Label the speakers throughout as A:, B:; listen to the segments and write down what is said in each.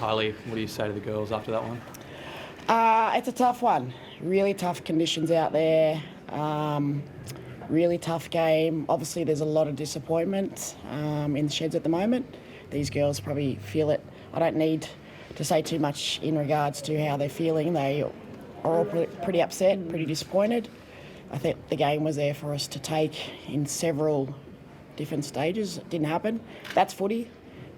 A: Kylie, what do you say to the girls after that one?
B: It's a tough one. Really tough conditions out there. Really tough game. Obviously, there's a lot of disappointment in the sheds at the moment. These girls probably feel it. I don't need to say too much in regards to how they're feeling. They are all pretty upset, pretty disappointed. I think the game was there for us to take in several different stages. It didn't happen. That's footy.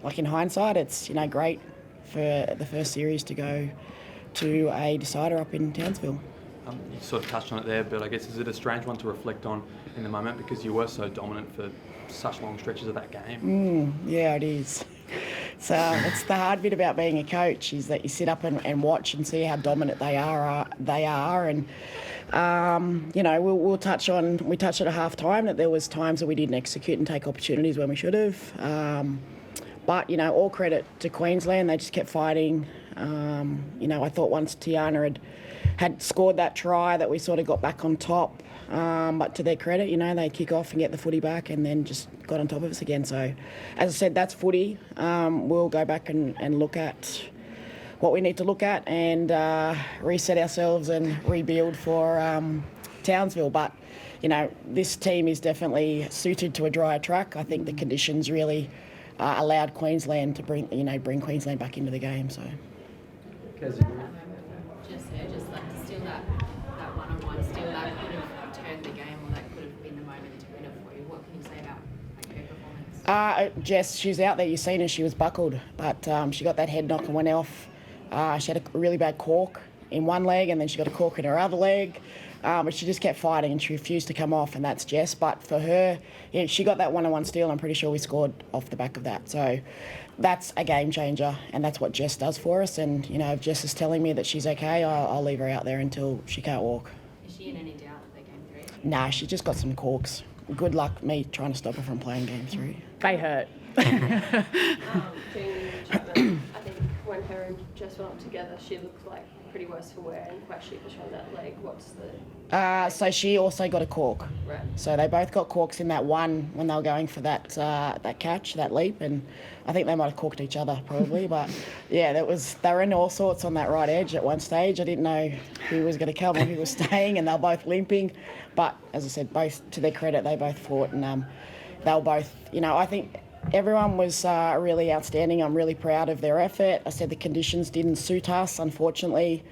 B: Like in hindsight, it's great for the first series to go to a decider up in Townsville.
A: You sort of touched on it there, but I guess is it a strange one to reflect on in the moment because you were so dominant for such long stretches of that game?
B: Yeah, it is. So it's the hard bit about being a coach is that you sit up and watch and see how dominant they are, and we'll touch on. We touched at a half time that there was times that we didn't execute and take opportunities when we should have. But all credit to Queensland, they just kept fighting. I thought once Tiana had scored that try that we sort of got back on top. But to their credit, they kick off and get the footy back and then just got on top of us again. So, as I said, that's footy. We'll go back and look at what we need to look at and reset ourselves and rebuild for Townsville. But, this team is definitely suited to a drier track. I think the conditions really allowed Queensland to bring Queensland back into the game. So.
C: Just like to steal that one-on-one, steal that could have turned the game, or that could have been the moment to win it for you. What can you say about her performance?
B: Jess, she's out there. You've seen her. She was buckled, but she got that head knock and went off. She had a really bad cork in one leg, and then she got a cork in her other leg. But she just kept fighting and she refused to come off, and that's Jess. But for her, she got that one-on-one steal. I'm pretty sure we scored off the back of that. So that's a game changer, and that's what Jess does for us. And, if Jess is telling me that she's okay, I'll leave her out there until she can't walk.
C: Is she in any doubt that they're game 3?
B: Nah, she just got some corks. Good luck me trying to stop her from playing game 3.
D: They hurt.
E: Chapman, I think when her and Jess went up together, she looked like pretty worse for wear and quite sheepish on that leg. What's the...
B: So she also got a cork.
E: Right.
B: So they both got corks in that one when they were going for that catch, that leap, and I think they might have corked each other probably. But yeah, they were in all sorts on that right edge at one stage. I didn't know who was going to come or who was staying, and they were both limping. But as I said, both to their credit, they both fought, and they were both. I think everyone was really outstanding. I'm really proud of their effort. I said the conditions didn't suit us, unfortunately.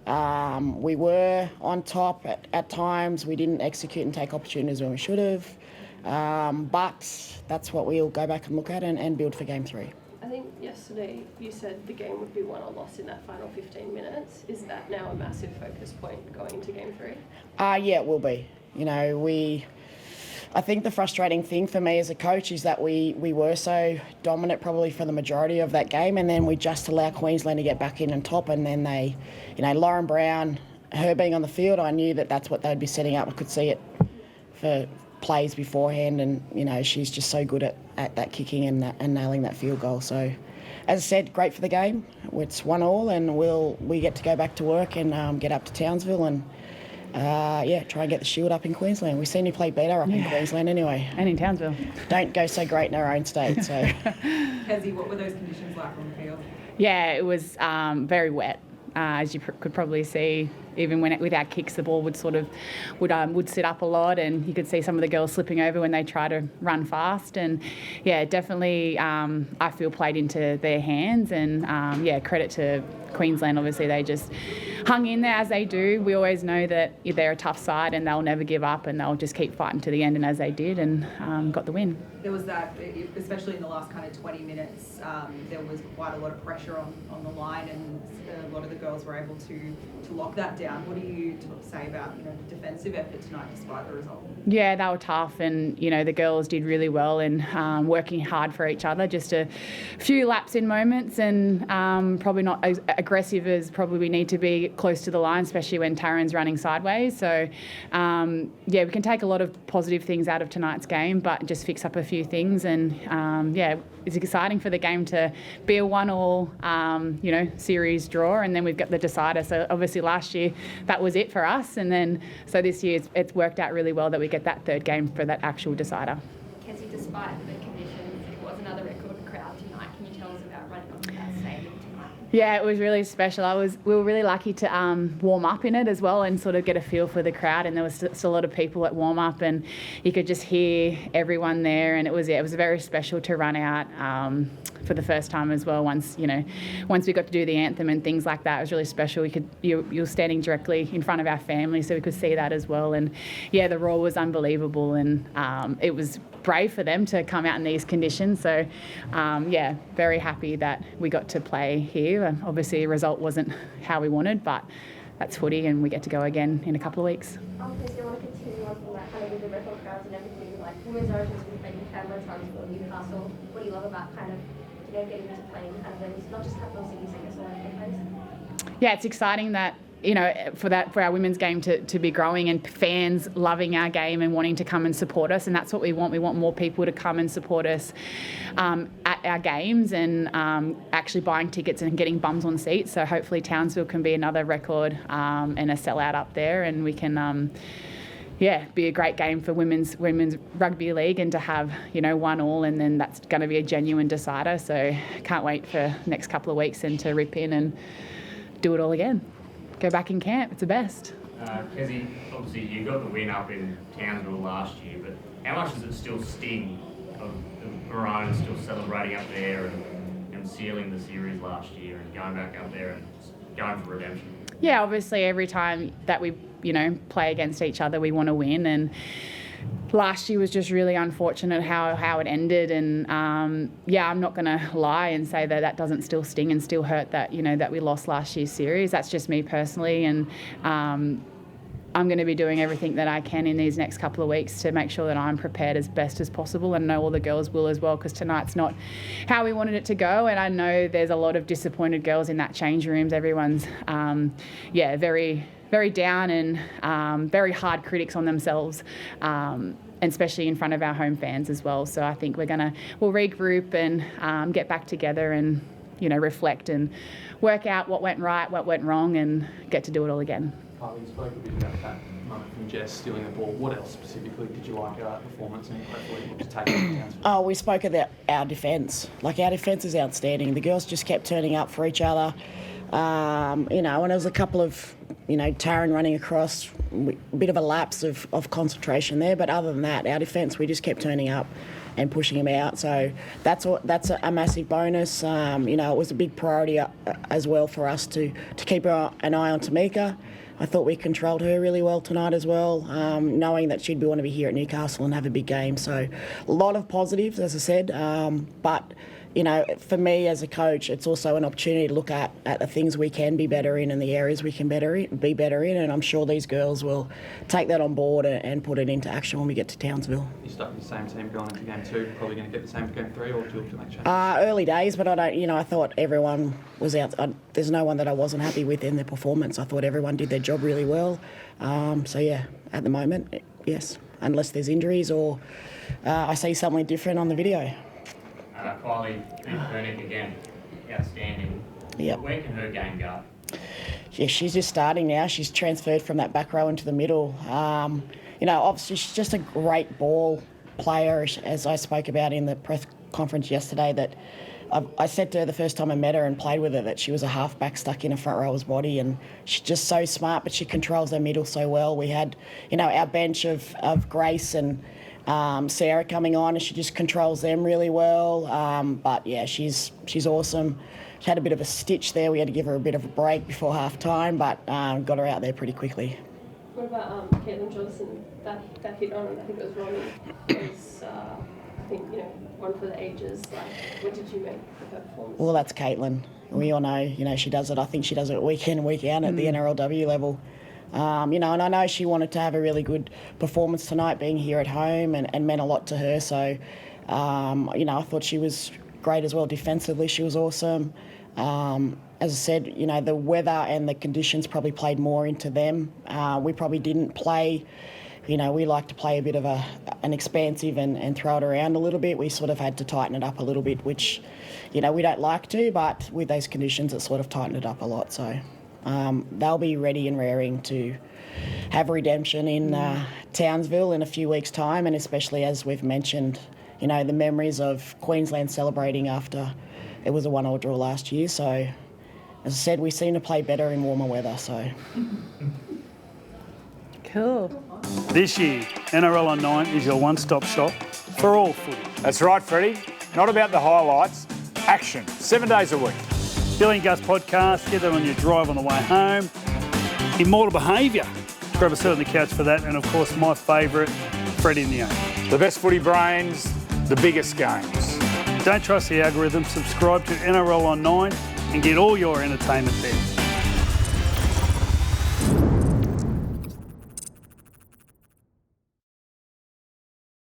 B: We were on top at times. We didn't execute and take opportunities when we should have. But that's what we'll go back and look at and build for game 3.
E: I think yesterday you said the game would be won or lost in that final 15 minutes. Is that now a massive focus point going into game 3?
B: Yeah, it will be. I think the frustrating thing for me as a coach is that we were so dominant probably for the majority of that game, and then we just allow Queensland to get back in and top, and then they, Lauren Brown, her being on the field, I knew that that's what they'd be setting up. I could see it for plays beforehand, and, she's just so good at that kicking and nailing that field goal. So, as I said, great for the game. It's 1-1, and we get to go back to work and get up to Townsville and try and get the Shield up in Queensland. We seem to play better up in Queensland anyway.
D: And in Townsville.
B: Don't go so great in our own state. So,
F: Kezie, what were those conditions like on the field?
D: Yeah, it was very wet. As you could probably see, even when with our kicks, the ball would sit up a lot, and you could see some of the girls slipping over when they try to run fast. And yeah, definitely, I feel played into their hands. And credit to Queensland. Obviously, they just hung in there as they do. We always know that they're a tough side, and they'll never give up, and they'll just keep fighting to the end. And as they did, and got the win.
F: There was that, especially in the last kind of 20 minutes, there was quite a lot of pressure on the line, and a lot of the girls were able to lock that down. What do you say about the defensive effort tonight despite the result?
D: Yeah, they were tough, and the girls did really well in working hard for each other. Just a few laps in moments, and probably not as aggressive as probably we need to be close to the line, especially when Taryn's running sideways. So we can take a lot of positive things out of tonight's game, but just fix up a few things. And it's exciting for the game to be a 1-1 series draw, and then we've got the decider. So obviously last year that was it for us, and then so this year it's worked out really well that we get that third game for that actual decider.
C: Kezie, despite the conditions, it was another record crowd tonight. Can you tell us about running onto that stadium
D: Yeah, it was really special. We were really lucky to warm up in it as well and sort of get a feel for the crowd. And there was still a lot of people at warm up, and you could just hear everyone there. And it was very special to run out for the first time as well. Once we got to do the anthem and things like that, it was really special. You were standing directly in front of our family, so we could see that as well. And yeah, the roar was unbelievable, and it was brave for them to come out in these conditions. So yeah, very happy that we got to play here. Obviously, the result wasn't how we wanted, but that's footy, and we get to go again in a couple of weeks.
E: Obviously, I want to continue on from that kind of with the record crowds and everything. Like women's origins, we've played in Canberra, Townsville, Newcastle. What do you love about kind of getting into playing kind of venues, not just capital cities, I guess, all over the place? Yeah,
D: it's exciting that for our women's game to be growing and fans loving our game and wanting to come and support us, and that's what we want. We want more people to come and support us at our games and actually buying tickets and getting bums on seats. So hopefully Townsville can be another record and a sellout up there, and we can be a great game for women's rugby league, and to have 1-1, and then that's going to be a genuine decider. So can't wait for the next couple of weeks and to rip in and do it all again. Go back in camp. It's the best.
G: Kezie, obviously you got the win up in Townsville last year, but how much does it still sting of the Maroons still celebrating up there and sealing the series last year and going back up there and going for redemption?
D: Yeah, obviously every time that we play against each other, we want to win, and last year was just really unfortunate how it ended, and I'm not going to lie and say that doesn't still sting and still hurt that that we lost last year's series. That's just me personally, and I'm going to be doing everything that I can in these next couple of weeks to make sure that I'm prepared as best as possible, and I know all the girls will as well, because tonight's not how we wanted it to go, and I know there's a lot of disappointed girls in that change rooms. Everyone's very, very down and very hard critics on themselves, and especially in front of our home fans as well. So I think we'll regroup and get back together and reflect and work out what went right, what went wrong, and get to do it all again.
A: Kylie, you spoke a bit about that moment from Jess stealing the ball. What else specifically did you like about that performance, and hopefully look to take it to Townsville? Oh,
B: we spoke about our defence. Like, our defence is outstanding. The girls just kept turning up for each other. And there was a couple of, Taryn running across, a bit of a lapse of concentration there. But other than that, our defence, we just kept turning up and pushing them out. So that's a massive bonus. It was a big priority as well for us to keep an eye on Tamika. I thought we controlled her really well tonight as well, knowing that she'd want to be here at Newcastle and have a big game. So a lot of positives, as I said. But for me as a coach, it's also an opportunity to look at the things we can be better in and the areas we can be better in. And I'm sure these girls will take that on board and put it into action when we get to Townsville.
A: You stuck with the same team going into game 2, probably going to get the same for game 3, or do you look to make changes?
B: Early days, but I don't. I thought everyone was out. There's no one that I wasn't happy with in their performance. I thought everyone did their job really well. So yeah, at the moment, yes, unless there's injuries or I see something different on the video.
G: Kylie Hilder again, outstanding.
B: Yep.
G: Where can her game go?
B: Yeah, she's just starting now. She's transferred from that back row into the middle. Obviously she's just a great ball player, as I spoke about in the press conference yesterday, that I said to her the first time I met her and played with her that she was a halfback stuck in a front rower's body, and she's just so smart, but she controls her middle so well. We had, our bench of Grace and Sarah coming on, and she just controls them really well. But yeah, she's awesome. She had a bit of a stitch there. We had to give her a bit of a break before half time, but got her out there pretty quickly.
E: What about Caitlin Johnson? That hit on, I think it was Ronnie, was I think one for the ages. Like, what did you make of her performance? Well,
B: that's Caitlin. We all know, she does it. I think she does it week in and week out at the NRLW level. And I know she wanted to have a really good performance tonight, being here at home, and meant a lot to her. So, I thought she was great as well. Defensively, she was awesome. As I said, the weather and the conditions probably played more into them. We probably didn't play. We like to play a bit of an expansive and throw it around a little bit. We sort of had to tighten it up a little bit, which, we don't like to, but with those conditions, it sort of tightened it up a lot. So. They'll be ready and raring to have redemption in Townsville in a few weeks' time, and especially, as we've mentioned, the memories of Queensland celebrating after it was a 1-1 draw last year. So, as I said, we seem to play better in warmer weather. So
D: Cool.
H: This year, NRL on 9 is your one-stop shop for all footy.
I: That's right, Freddie. Not about the highlights, action, 7 days a week.
H: Billy and Gus podcast, get that on your drive on the way home. Immortal Behaviour, grab a seat on the couch for that. And of course, my favourite, Freddie in the Own.
I: The best footy brains, the biggest games.
H: Don't trust the algorithm, subscribe to NRL on 9 and get all your entertainment there.